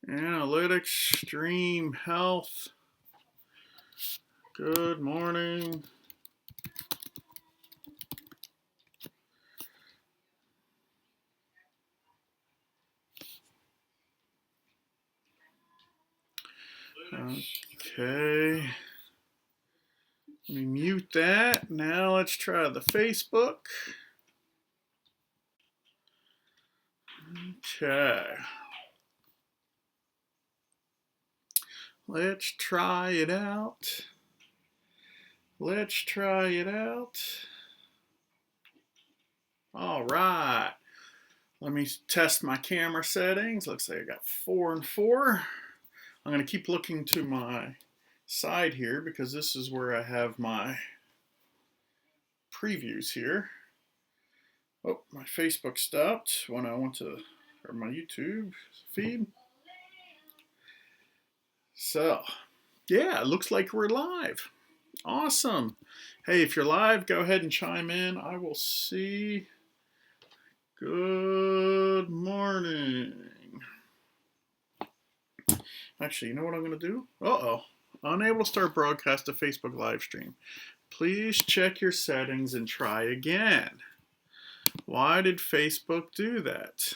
Analytics, Stream Health. Good morning. Okay. Let me mute that. Now let's try the Facebook. Okay. Let's try it out. Let's try it out. All right. Let me test my camera settings. Looks like I got 4 and 4. I'm going to keep looking to my side here because this is where I have my previews here. Oh, my Facebook stopped when I went to, or my YouTube feed. So, yeah, it looks like we're live. Awesome. Hey, if you're live, go ahead and chime in. I will see. Good morning. Actually, you know what I'm going to do? Uh-oh. Unable to start broadcast a Facebook live stream. Please check your settings and try again. Why did Facebook do that?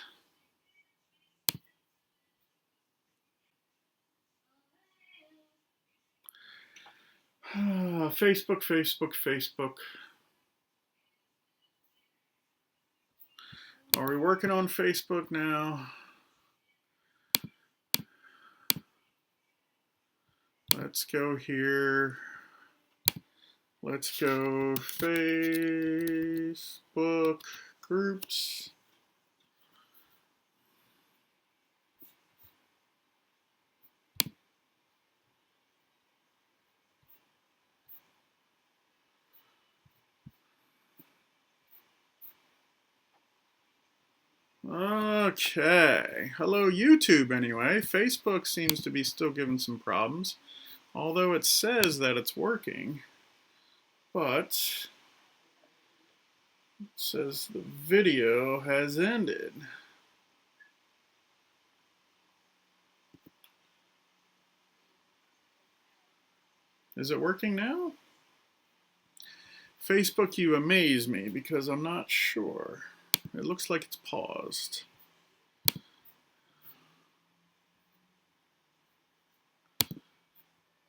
Facebook, Facebook, Facebook. Are we working on Facebook now? Let's go here. Let's go Facebook groups. Okay. Hello, YouTube, anyway. Facebook seems to be still giving some problems, although it says that it's working. But it says the video has ended. Is it working now? Facebook, you amaze me because I'm not sure. It looks like it's paused.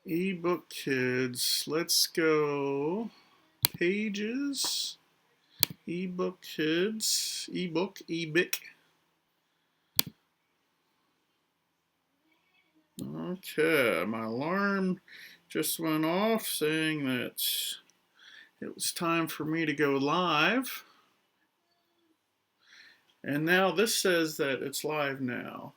eBook Kids. Let's go Pages. eBook Kids. eBook. eBic. Okay, my alarm just went off saying that it was time for me to go live. And now this says that it's live now.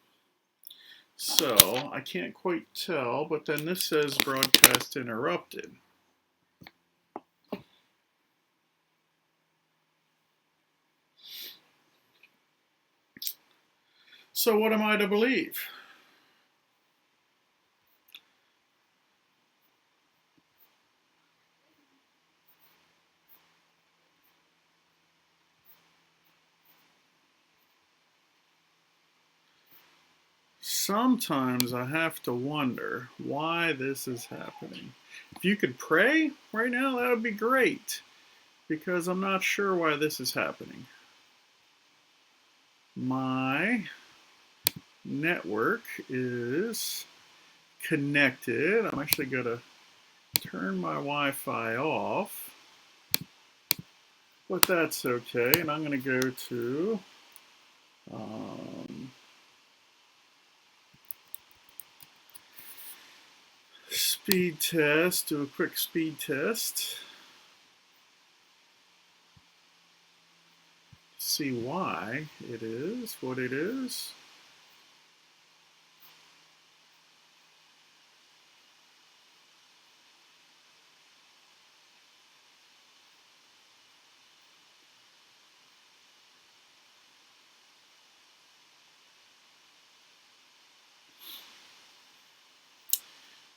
So I can't quite tell, but then this says broadcast interrupted. So what am I to believe? Sometimes I have to wonder why this is happening. If you could pray right now, that would be great, because I'm not sure why this is happening. My network is connected. I'm actually going to turn my Wi-Fi off, but that's okay. And I'm going to go to speed test, do a quick speed test. See why it is what it is.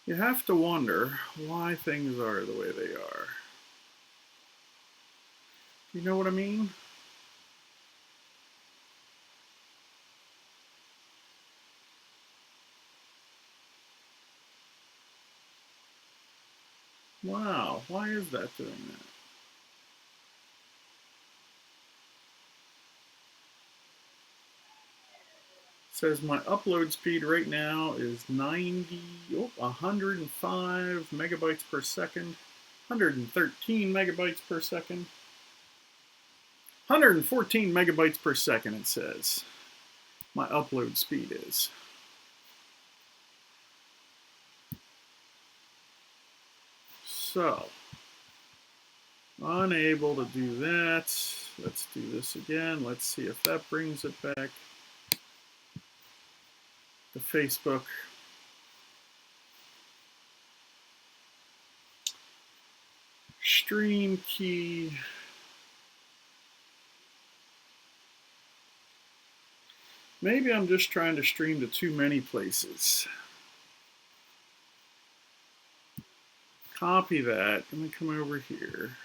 You have to wonder why things are the way they are. You know what I mean? Wow, why is that doing that? It says my upload speed right now is 105 megabytes per second, 113 megabytes per second, 114 megabytes per second, it says my upload speed is. So, unable to do that. Let's do this again. Let's see if that brings it back to Facebook. Stream key. Maybe I'm just trying to stream to too many places. Copy that. Let me come over here.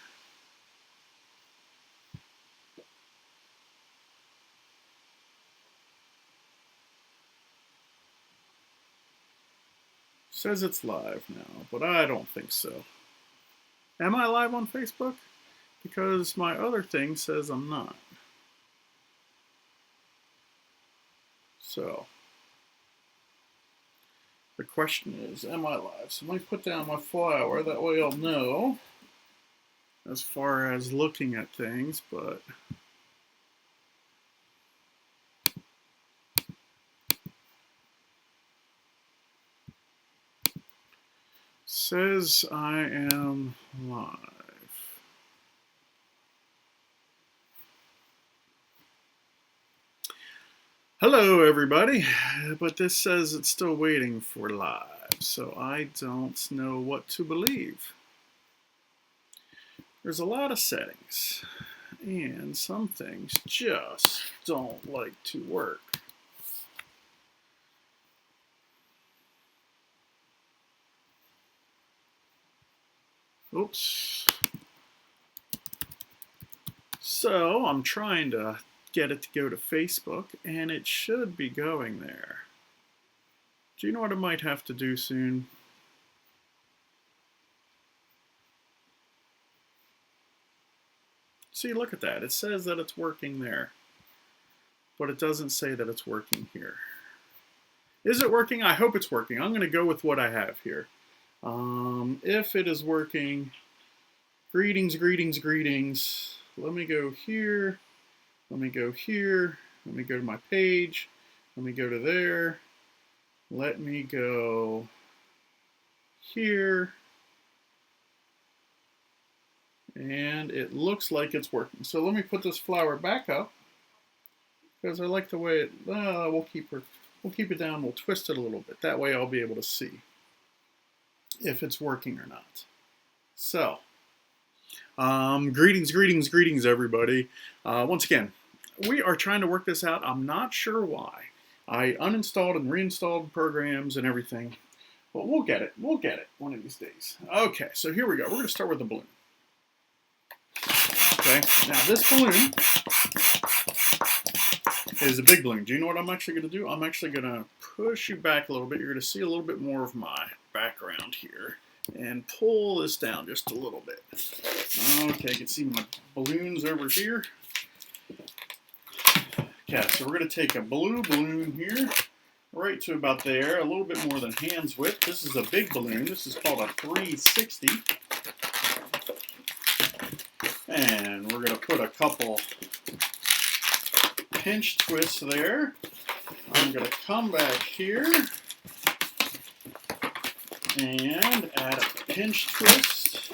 Says it's live now, but I don't think so. Am I live on Facebook? Because my other thing says I'm not. So, the question is, am I live? So let me put down my flower, that way I'll know as far as looking at things, but says I am live. Hello everybody, but this says it's still waiting for live, so I don't know what to believe. There's a lot of settings, and some things just don't like to work. Oops. So I'm trying to get it to go to Facebook, and it should be going there. Do you know what I might have to do soon? See, look at that. It says that it's working there, but it doesn't say that it's working here. Is it working? I hope it's working. I'm going to go with what I have here. If it is working, greetings, greetings, greetings. Let me go here. Let me go here. Let me go to my page. Let me go to there. Let me go here. And it looks like it's working. So let me put this flower back up because I like the way it. We'll keep it down. We'll twist it a little bit. That way I'll be able to see if it's working or not. So, greetings, greetings, greetings, everybody. Once again, we are trying to work this out. I'm not sure why. I uninstalled and reinstalled programs and everything, but we'll get it. We'll get it one of these days. Okay, so here we go. We're going to start with the balloon. Okay, now this balloon is a big balloon. Do you know what I'm actually going to do? I'm actually going to push you back a little bit. You're going to see a little bit more of my background here and pull this down just a little bit. Okay, you can see my balloons over here. Okay, so we're going to take a blue balloon here, right to about there, a little bit more than hand's width. This is a big balloon. This is called a 360. And we're going to put a couple pinch twists there. I'm going to come back here and add a pinch twist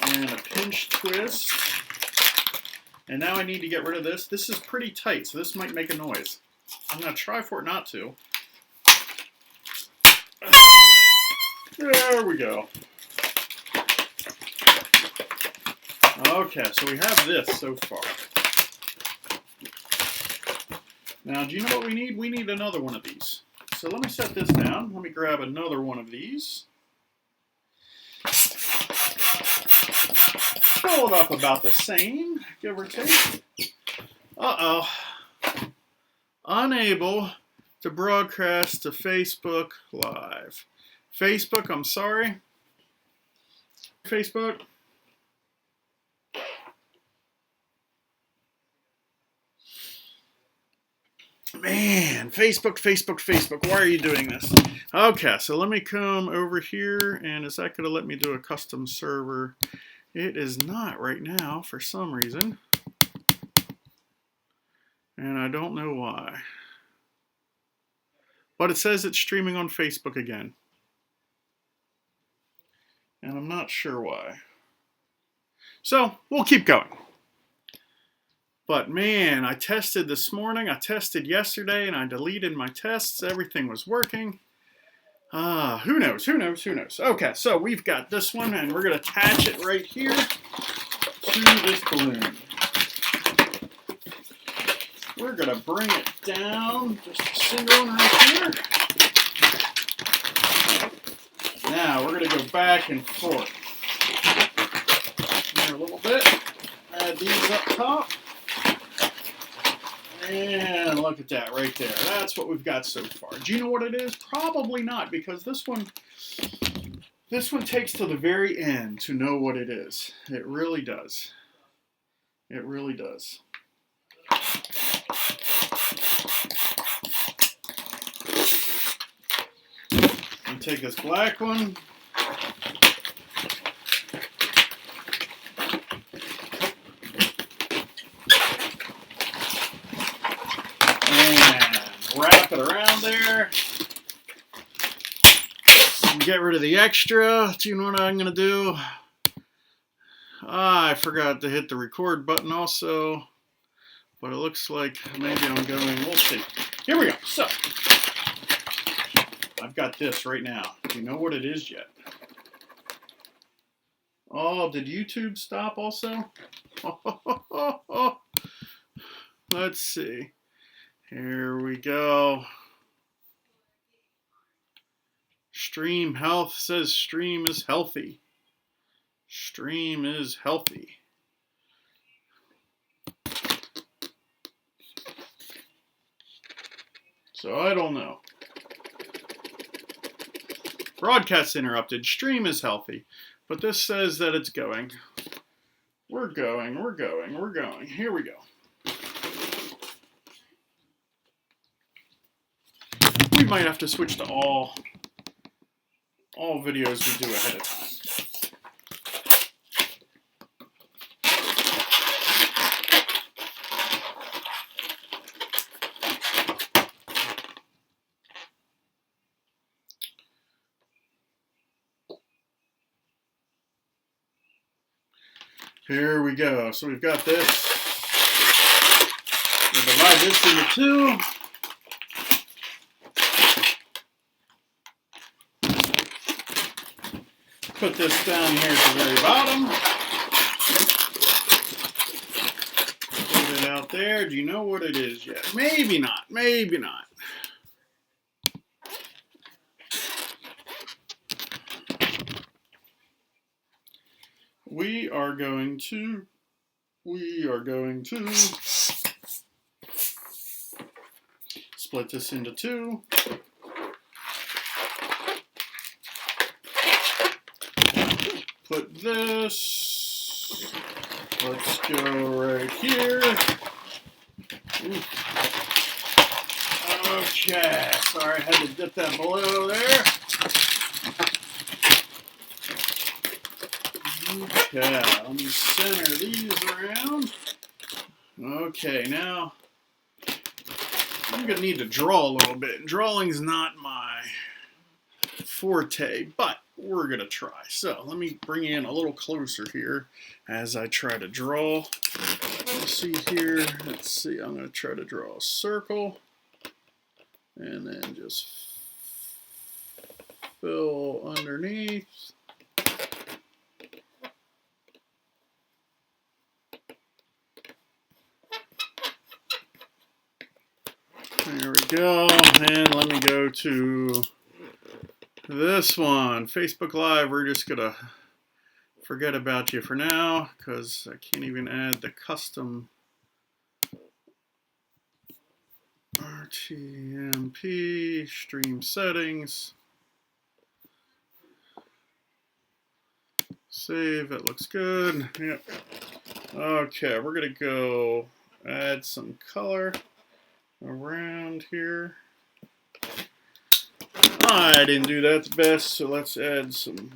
and a pinch twist. And now I need to get rid of this. This is pretty tight, so this might make a noise. I'm going to try for it not to. There we go. Okay, so we have this so far. Now, do you know what we need? We need another one of these. So let me set this down. Let me grab another one of these. Fill it up about the same, give or take. Uh-oh. Unable to broadcast to Facebook Live. Facebook, I'm sorry. Facebook? Man, Facebook, why are you doing this? Okay, so let me come over here, and is that going to let me do a custom server? It is not right now for some reason, and I don't know why. But it says it's streaming on Facebook again, and I'm not sure why. So, we'll keep going. But man, I tested this morning, I tested yesterday, and I deleted my tests. Everything was working. Who knows? Okay, so we've got this one, and we're going to attach it right here to this balloon. We're going to bring it down, just a single one right here. Now, we're going to go back and forth here a little bit. Add these up top. And look at that right there. That's what we've got so far. Do you know what it is? Probably not, because this one takes to the very end to know what it is. It really does. It really does. And take this black one. Wrap it around there. Get rid of the extra. Do you know what I'm going to do? I forgot to hit the record button also. But it looks like maybe I'm going. We'll see. Here we go. So, I've got this right now. Do you know what it is yet? Oh, did YouTube stop also? Let's see. Here we go. Stream health says stream is healthy. Stream is healthy. So I don't know. Broadcast interrupted. Stream is healthy. But this says that it's going. We're going. Here we go. We might have to switch to all videos we do ahead of time. Here we go. So we've got this. We'll divide this into two. Put this down here at the very bottom. Put it out there. Do you know what it is yet? Maybe not. Maybe not. We are going to split this into two. Put this, let's go right here. Ooh. Okay, sorry I had to dip that below there. Okay, let me center these around. Okay, now I'm going to need to draw a little bit. Drawing's not my forte, but we're going to try. So let me bring in a little closer here as I try to draw. Let's see here. Let's see. I'm going to try to draw a circle and then just fill underneath. There we go. And let me go to this one. Facebook Live, we're just going to forget about you for now because I can't even add the custom RTMP stream settings. Save, it looks good. Yep. Okay, we're gonna go add some color around here. I didn't do that the best, so let's add some.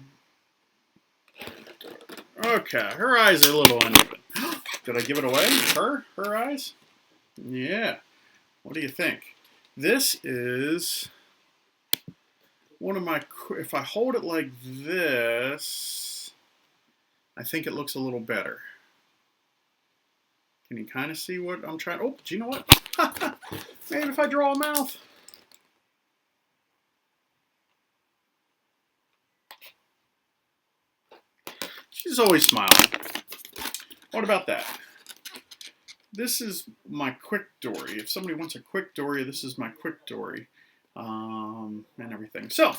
Okay, her eyes are a little uneven. Did I give it away? Her eyes? Yeah. What do you think? This is one of my, if I hold it like this, I think it looks a little better. Can you kind of see what I'm trying? Oh, do you know what? Maybe if I draw a mouth. She's always smiling. What about that? This is my quick dory. If somebody wants a quick dory, this is my quick dory. And everything. So,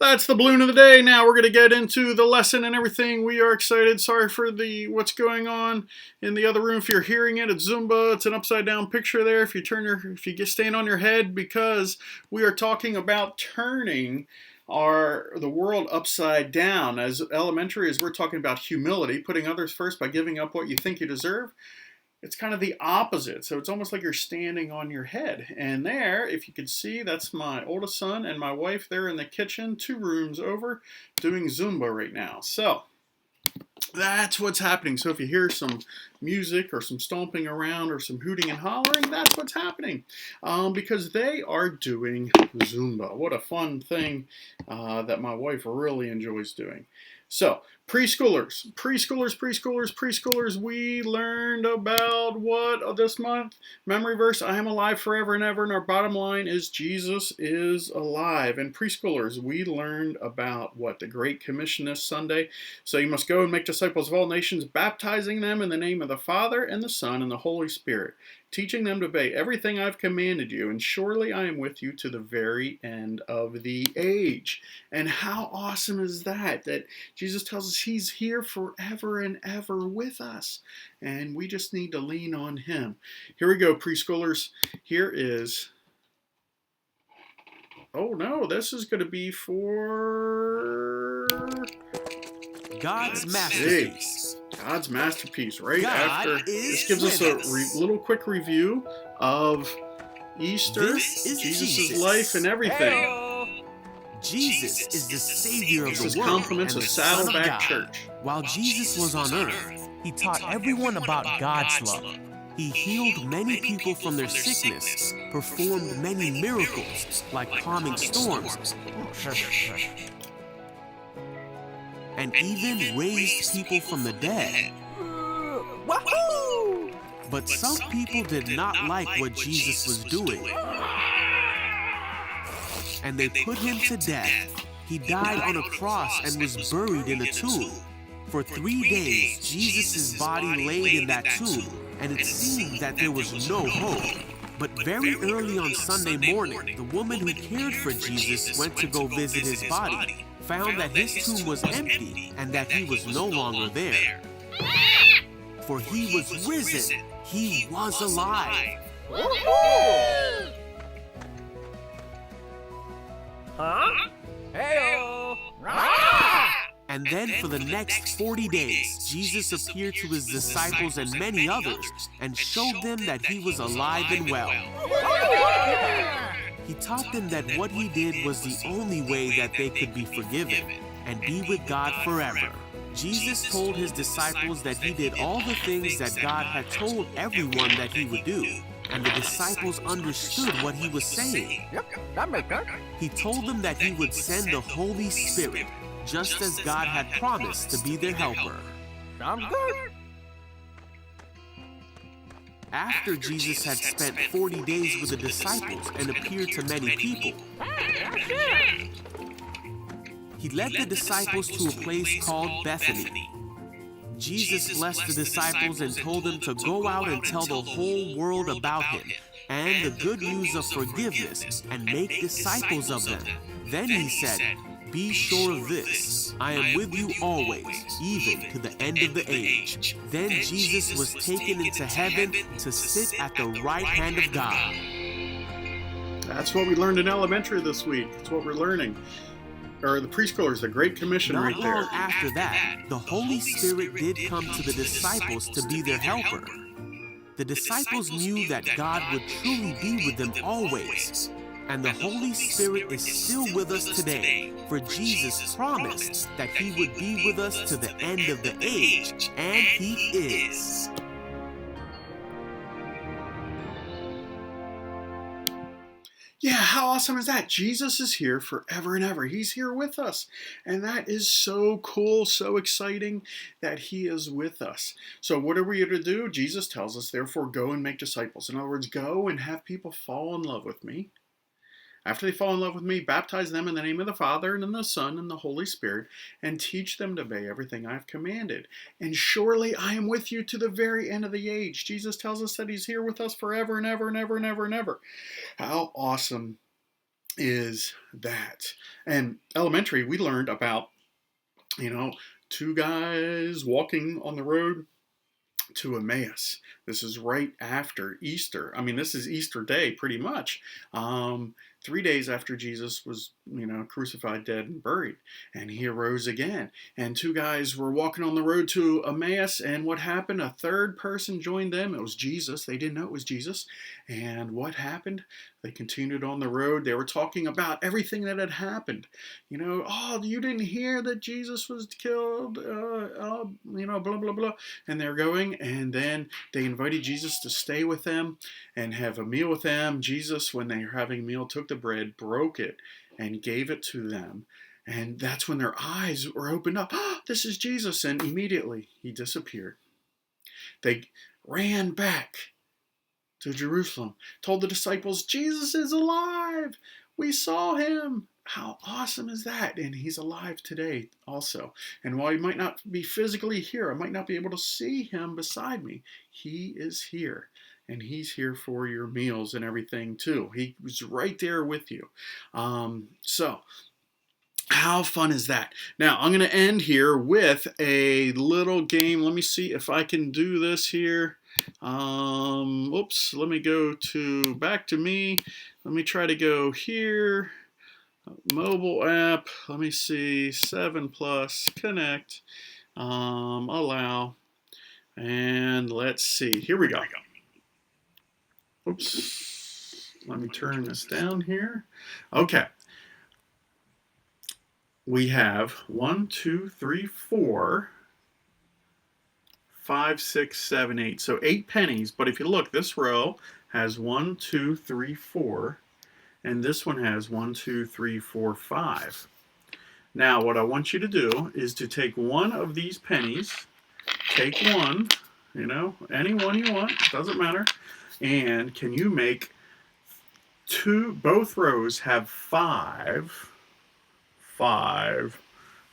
that's the balloon of the day. Now we're going to get into the lesson and everything. We are excited. Sorry for what's going on in the other room. If you're hearing it, it's Zumba. It's an upside down picture there. If you stand on your head, because we are talking about turning the world upside down. As elementary as we're talking about humility, putting others first by giving up what you think you deserve. It's kind of the opposite. So it's almost like you're standing on your head. And there, if you could see, that's my oldest son and my wife. They're in the kitchen, 2 rooms over, doing Zumba right now. So that's what's happening. So if you hear some music or some stomping around or some hooting and hollering, that's what's happening. Because they are doing Zumba. What a fun thing that my wife really enjoys doing. So, preschoolers, we learned about what this month? Memory verse, I am alive forever and ever, and our bottom line is Jesus is alive. And preschoolers, we learned about what? The Great Commission this Sunday. So you must go and make disciples of all nations, baptizing them in the name of the Father and the Son and the Holy Spirit, teaching them to obey everything I've commanded you, and surely I am with you to the very end of the age. And how awesome is that? That Jesus tells us he's here forever and ever with us. And we just need to lean on him. Here we go, preschoolers. Here is... Oh no, this is going to be for... God's masterpiece. God's masterpiece, right after. This gives us a little quick review of Easter, Jesus' life and everything. Hey-o. Jesus is the Savior of the world. Compliments of Saddleback Church. While Jesus was on earth, he taught everyone about God's love. He healed many people from their sickness, performed many miracles, like calming storms, and even raised people from the dead. Wahoo! But some people did not like what Jesus was doing, and they put him to death. He died on a cross and was buried in a tomb. For 3 days, Jesus' body laid in that tomb, and it seemed that there was no hope. But very early on Sunday morning, the woman who cared for Jesus went to go visit his body, found that his tomb was empty and that he was no longer there. For he was risen. He was alive. Huh? Hey-o! And then for the next 40 days, Jesus appeared to his disciples and many others and showed them that he was alive and well. He taught them that what he did was the only way that they could be forgiven and be with God forever. Jesus told his disciples that he did all the things that God had told everyone that he would do, and the disciples understood what he was saying. Yep, that makes sense. He told them that he would send the Holy Spirit, just as God had promised to be their helper. Sounds good. After Jesus had spent 40 days with the disciples and appeared to many people, he led the disciples to a place called Bethany. Jesus blessed the disciples and told them to go out and tell the whole world about him and the good news of forgiveness and make disciples of them. Then he said, "Be sure of this, I am with you always, even to the end of the age." Then Jesus was taken into heaven to sit at the right hand of God. That's what we learned in elementary this week. That's what we're learning. or the preschoolers, the Great Commission Not right there. long after that, the Holy Spirit did come to the disciples to be their helper. The disciples knew that God would truly be with them always. And the Holy Spirit is still with us today, for Jesus promised that he would be with us to the end of the age, and he is. Yeah, how awesome is that? Jesus is here forever and ever. He's here with us. And that is so cool, so exciting that he is with us. So what are we to do? Jesus tells us, therefore, go and make disciples. In other words, go and have people fall in love with me. After they fall in love with me, baptize them in the name of the Father and in the Son and the Holy Spirit, and teach them to obey everything I've commanded. And surely I am with you to the very end of the age. Jesus tells us that he's here with us forever and ever and ever and ever and ever. How awesome is that? And elementary, we learned about, two guys walking on the road to Emmaus. This is right after Easter. This is Easter Day, pretty much. 3 days after Jesus was, crucified, dead, and buried. And he arose again. And two guys were walking on the road to Emmaus. And what happened? A third person joined them. It was Jesus. They didn't know it was Jesus. And what happened? They continued on the road. They were talking about everything that had happened. Oh, you didn't hear that Jesus was killed? Blah, blah, blah. And they're going. And then they invited Jesus to stay with them and have a meal with them. Jesus, when they were having a meal, took the bread, broke it, and gave it to them. And that's when their eyes were opened up. Oh, this is Jesus. And immediately he disappeared. They ran back to Jerusalem, told the disciples, Jesus is alive. We saw him. How awesome is that? And he's alive today also. And while he might not be physically here, I might not be able to see him beside me, he is here. And he's here for your meals and everything too. He was right there with you. So how fun is that? Now, I'm going to end here with a little game. Let me see if I can do this here. Let me go back to me. Let me try to go here. Mobile app. Let me see. 7+ connect. Allow. And let's see. Here we go. Oops. Let me turn this down here. Okay. We have 1, 2, 3, 4, 5, 6, 7, 8. So 8 pennies. But if you look, this row has 1, 2, 3, 4. And this one has 1, 2, 3, 4, 5. Now, what I want you to do is to take one of these pennies, take one, any one you want, doesn't matter. And can you make both rows have 5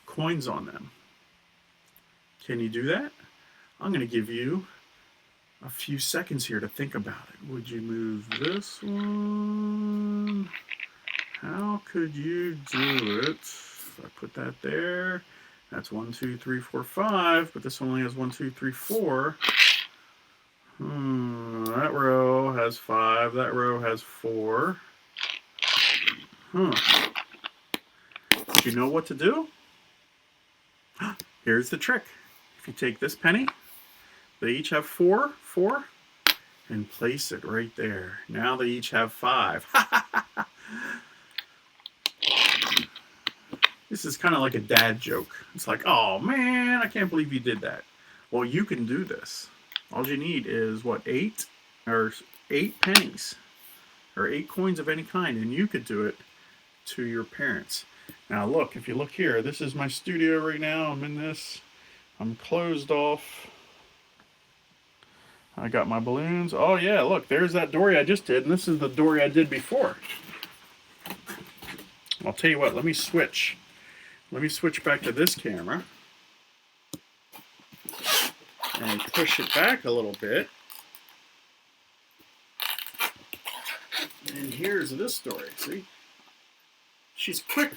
coins on them? Can you do that? I'm going to give you a few seconds here to think about it. Would you move this one? How could you do it? If I put that there, that's 1, 2, 3, 4, 5, but this one only has 1, 2, 3, 4. That row has 5, that row has 4. Do you know what to do? Here's the trick. If you take this penny, they each have 4, and place it right there. Now they each have 5. This is kind of like a dad joke. It's like, oh man, I can't believe you did that. Well, you can do this. All you need is, 8 pennies, or 8 coins of any kind, and you could do it to your parents. Now look, if you look here, this is my studio right now. I'm in this. I'm closed off. I got my balloons. Oh yeah, look, there's that dory I just did, and this is the dory I did before. I'll tell you what, let me switch. Let me switch back to this camera. And push it back a little bit. And here's this story, see? She's quick.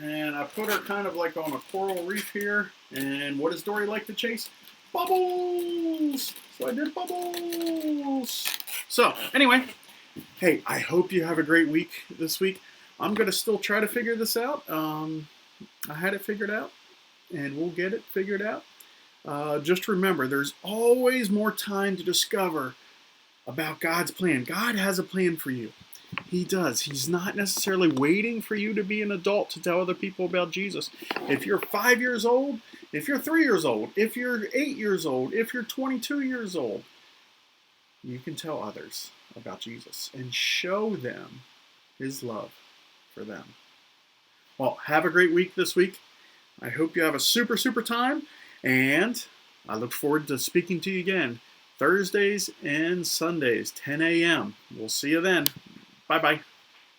And I put her kind of like on a coral reef here. And what does Dory like to chase? Bubbles! So I did bubbles. So, anyway, hey, I hope you have a great week this week. I'm going to still try to figure this out. I had it figured out, and we'll get it figured out. Just remember, there's always more time to discover about God's plan. God has a plan for you. He does. He's not necessarily waiting for you to be an adult to tell other people about Jesus. If you're 5 years old, if you're 3 years old, if you're 8 years old, if you're 22 years old, you can tell others about Jesus and show them his love for them. Well, have a great week this week. I hope you have a super, super time, and I look forward to speaking to you again Thursdays and Sundays, 10 a.m. We'll see you then. Bye-bye.